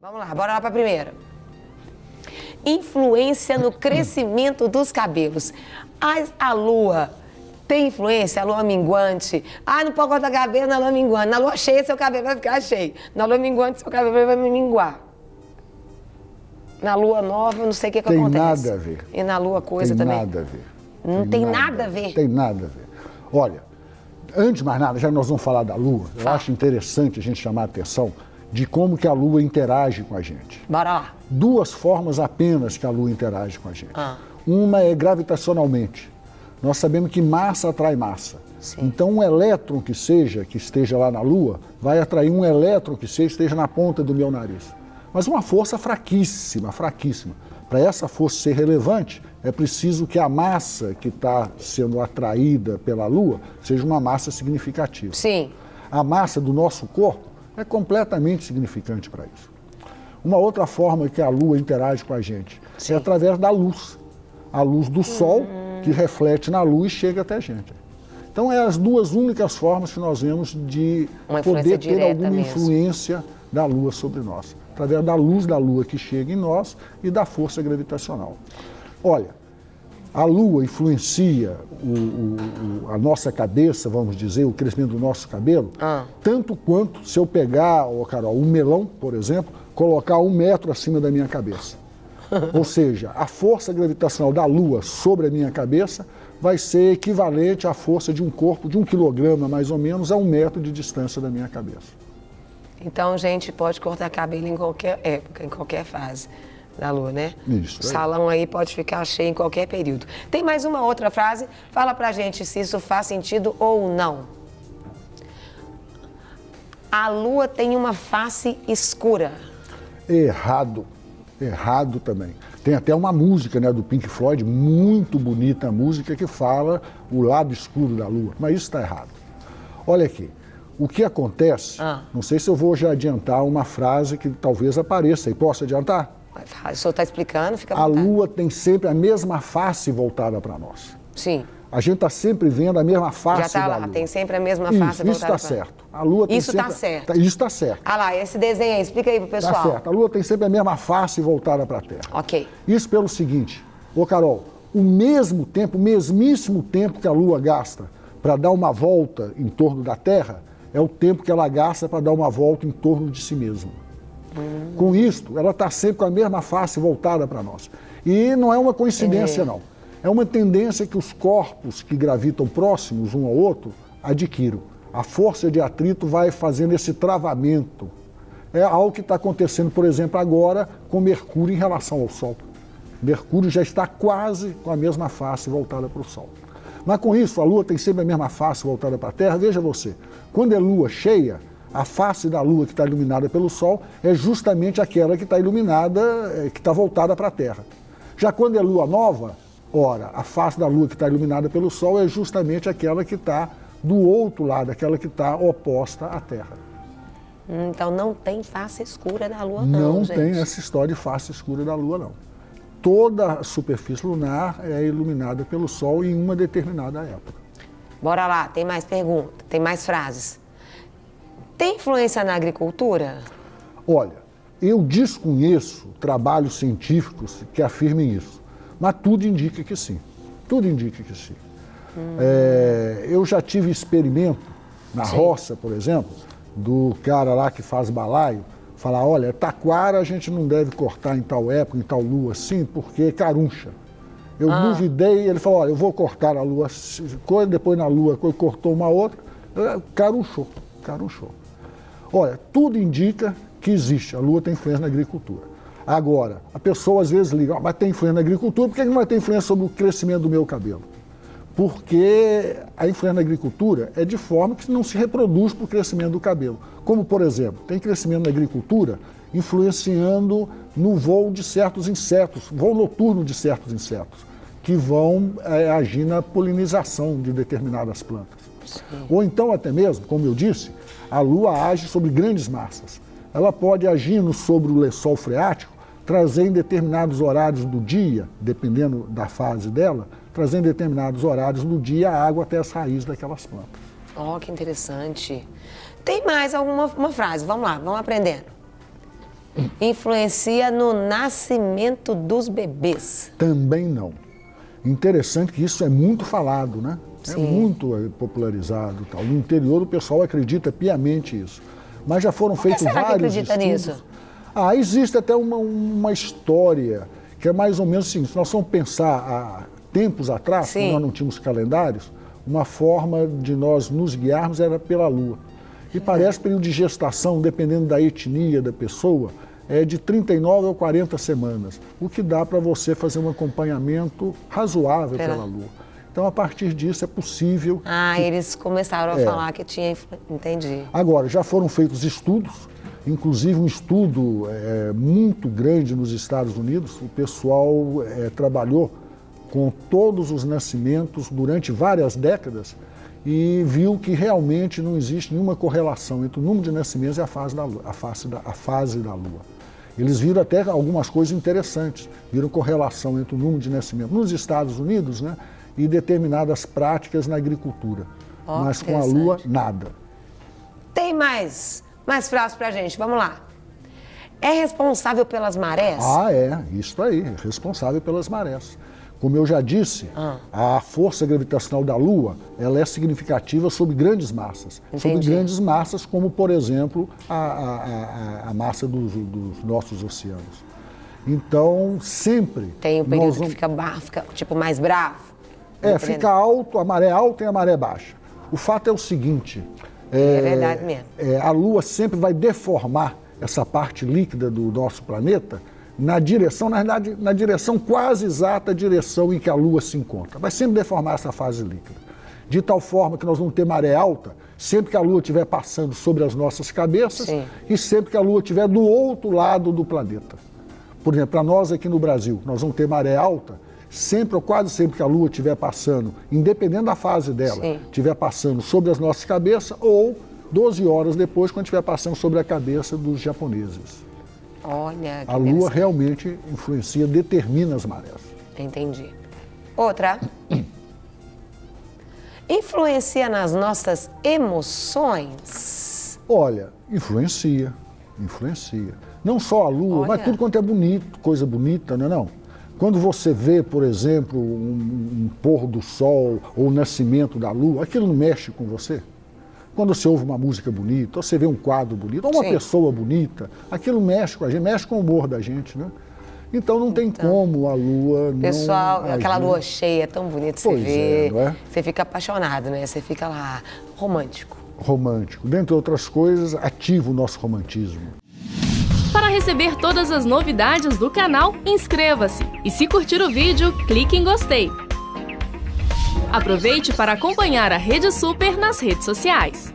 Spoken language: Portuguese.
Vamos lá, bora lá para a primeira. Influência no crescimento dos cabelos. A lua tem influência? A lua minguante? Ah, não pode cortar cabelo na lua minguante. Na lua cheia, seu cabelo vai ficar cheio. Na lua minguante, seu cabelo vai minguar. Na lua nova, eu não sei o que acontece. Tem nada a ver. E na lua coisa também? Tem nada a ver. Não tem nada a ver? Tem nada a ver. Olha, antes de mais nada, já nós vamos falar da lua, eu acho interessante a gente chamar a atenção de como que a lua interage com a gente. Bora lá. Duas formas apenas que a lua interage com a gente. Uma é gravitacionalmente. Nós sabemos que massa atrai massa. Sim. Então um elétron que esteja lá na lua, vai atrair um elétron que esteja na ponta do meu nariz. Mas uma força fraquíssima, fraquíssima. Para essa força ser relevante, é preciso que a massa que está sendo atraída pela lua seja uma massa significativa. Sim. A massa do nosso corpo é completamente significante para isso. Uma outra forma que a lua interage com a gente é através da luz. A luz do sol que reflete na lua e chega até a gente. Então, é as duas únicas formas que nós vemos de poder ter alguma influência da lua sobre nós. Através da luz da lua que chega em nós e da força gravitacional. Olha, a lua influencia a nossa cabeça, vamos dizer, o crescimento do nosso cabelo, tanto quanto se eu pegar, Carol, um melão, por exemplo, colocar 1 metro acima da minha cabeça. Ou seja, a força gravitacional da lua sobre a minha cabeça vai ser equivalente à força de um corpo de 1 quilograma, mais ou menos, a 1 metro de distância da minha cabeça. Então, gente, pode cortar cabelo em qualquer época, em qualquer fase da lua, né? Isso. O salão aí pode ficar cheio em qualquer período. Tem mais uma outra frase? Fala pra gente se isso faz sentido ou não. A lua tem uma face escura. Errado. Errado também. Tem até uma música, né, do Pink Floyd, muito bonita a música, que fala o lado escuro da lua. Mas isso está errado. Olha aqui. O que acontece, não sei se eu vou já adiantar uma frase que talvez apareça aí. Posso adiantar? O senhor está explicando, fica à vontade. A lua tem sempre a mesma face voltada para nós. Sim. A gente está sempre vendo a mesma face da lua. Já está lá, tem sempre a mesma face voltada para nós. Isso está certo. A lua tem isso está certo. Isso está certo. Ah lá, esse desenho aí, explica aí pro pessoal. Está certo. A lua tem sempre a mesma face voltada para a Terra. Ok. Isso pelo seguinte, Carol, o mesmo tempo, o mesmíssimo tempo que a lua gasta para dar uma volta em torno da Terra, é o tempo que ela gasta para dar uma volta em torno de si mesma. Com isto, ela está sempre com a mesma face voltada para nós. E não é uma coincidência, não. É uma tendência que os corpos que gravitam próximos um ao outro adquiram. A força de atrito vai fazendo esse travamento. É algo que está acontecendo, por exemplo, agora com Mercúrio em relação ao Sol. Mercúrio já está quase com a mesma face voltada para o Sol. Mas com isso, a Lua tem sempre a mesma face voltada para a Terra. Veja você, quando é lua cheia, a face da Lua que está iluminada pelo Sol é justamente aquela que está iluminada, que está voltada para a Terra. Já quando é lua nova, ora, a face da Lua que está iluminada pelo Sol é justamente aquela que está do outro lado, aquela que está oposta à Terra. Então não tem face escura da Lua, não, gente. Não tem essa história de face escura da Lua, não. Toda a superfície lunar é iluminada pelo Sol em uma determinada época. Bora lá, tem mais perguntas, tem mais frases. Tem influência na agricultura? Olha, eu desconheço trabalhos científicos que afirmem isso, mas tudo indica que sim. Tudo indica que sim. Eu já tive experimento na roça, por exemplo, do cara lá que faz balaio, falar, olha, taquara a gente não deve cortar em tal época, em tal lua assim, porque caruncha. Eu duvidei, ele falou, olha, eu vou cortar a lua, depois na lua cortou uma outra, carunchou. Olha, tudo indica que existe, a lua tem influência na agricultura. Agora, a pessoa às vezes liga, mas tem influência na agricultura, por que não vai ter influência sobre o crescimento do meu cabelo? Porque a influência na agricultura é de forma que não se reproduz para o crescimento do cabelo. Como, por exemplo, tem crescimento na agricultura influenciando no voo de certos insetos, voo noturno de certos insetos, que vão agir na polinização de determinadas plantas. Sim. Ou então, até mesmo, como eu disse, a Lua age sobre grandes massas. Ela pode agir sobre o lençol freático, trazer em determinados horários do dia, dependendo da fase dela, trazer em determinados horários do dia a água até as raízes daquelas plantas. Oh, que interessante. Tem mais alguma frase? Vamos lá, vamos aprendendo. influencia no nascimento dos bebês? Também não. Interessante que isso é muito falado, né? É Sim. muito popularizado. Tal. No interior o pessoal acredita piamente isso. Mas já foram feitos será que vários acredita estudos. nisso? Existe até uma história que é mais ou menos assim, se nós vamos pensar há tempos atrás, Sim. quando nós não tínhamos calendários, uma forma de nós nos guiarmos era pela lua. E parece que o período de gestação, dependendo da etnia da pessoa, é de 39 ou 40 semanas, o que dá para você fazer um acompanhamento razoável pela lua. Então, a partir disso, é possível... Eles começaram a falar que tinha Entendi. Agora, já foram feitos estudos, inclusive um estudo muito grande nos Estados Unidos. O pessoal trabalhou com todos os nascimentos durante várias décadas e viu que realmente não existe nenhuma correlação entre o número de nascimentos e a fase da lua. A fase da lua. Eles viram até algumas coisas interessantes, viram correlação entre o número de nascimentos nos Estados Unidos, né, e determinadas práticas na agricultura. Mas com a lua, nada. Tem mais frases pra gente, vamos lá. É responsável pelas marés? Isso aí, é responsável pelas marés. Como eu já disse, a força gravitacional da Lua, ela é significativa sobre grandes massas. Entendi. Sobre grandes massas, como, por exemplo, a massa dos nossos oceanos. Então, sempre... Tem um período que fica tipo mais bravo? Fica alto, a maré alta e a maré baixa. O fato é o seguinte... É verdade mesmo. A Lua sempre vai deformar essa parte líquida do nosso planeta na direção, na verdade, na direção quase exata, a direção em que a Lua se encontra. Vai sempre deformar essa fase líquida. De tal forma que nós vamos ter maré alta sempre que a Lua estiver passando sobre as nossas cabeças. Sim. E sempre que a Lua estiver do outro lado do planeta. Por exemplo, para nós aqui no Brasil, nós vamos ter maré alta sempre ou quase sempre que a Lua estiver passando, independente da fase dela, estiver passando sobre as nossas cabeças ou 12 horas depois, quando estiver passando sobre a cabeça dos japoneses. Olha, que a Lua realmente influencia, determina as marés. Entendi. Outra. Influencia nas nossas emoções? Olha, influencia. Não só a Lua, mas tudo quanto é bonito, coisa bonita, não é não? Quando você vê, por exemplo, um pôr do sol ou o nascimento da Lua, aquilo não mexe com você? Quando você ouve uma música bonita, ou você vê um quadro bonito, ou uma pessoa bonita, aquilo mexe com a gente, mexe com o humor da gente, né? Então não tem como a Lua não... Pessoal, aquela lua cheia é tão bonita, você vê, não é? Você fica apaixonado, né? Você fica lá, romântico. Dentre outras coisas, ativa o nosso romantismo. Para receber todas as novidades do canal, inscreva-se e se curtir o vídeo, clique em gostei. Aproveite para acompanhar a Rede Super nas redes sociais.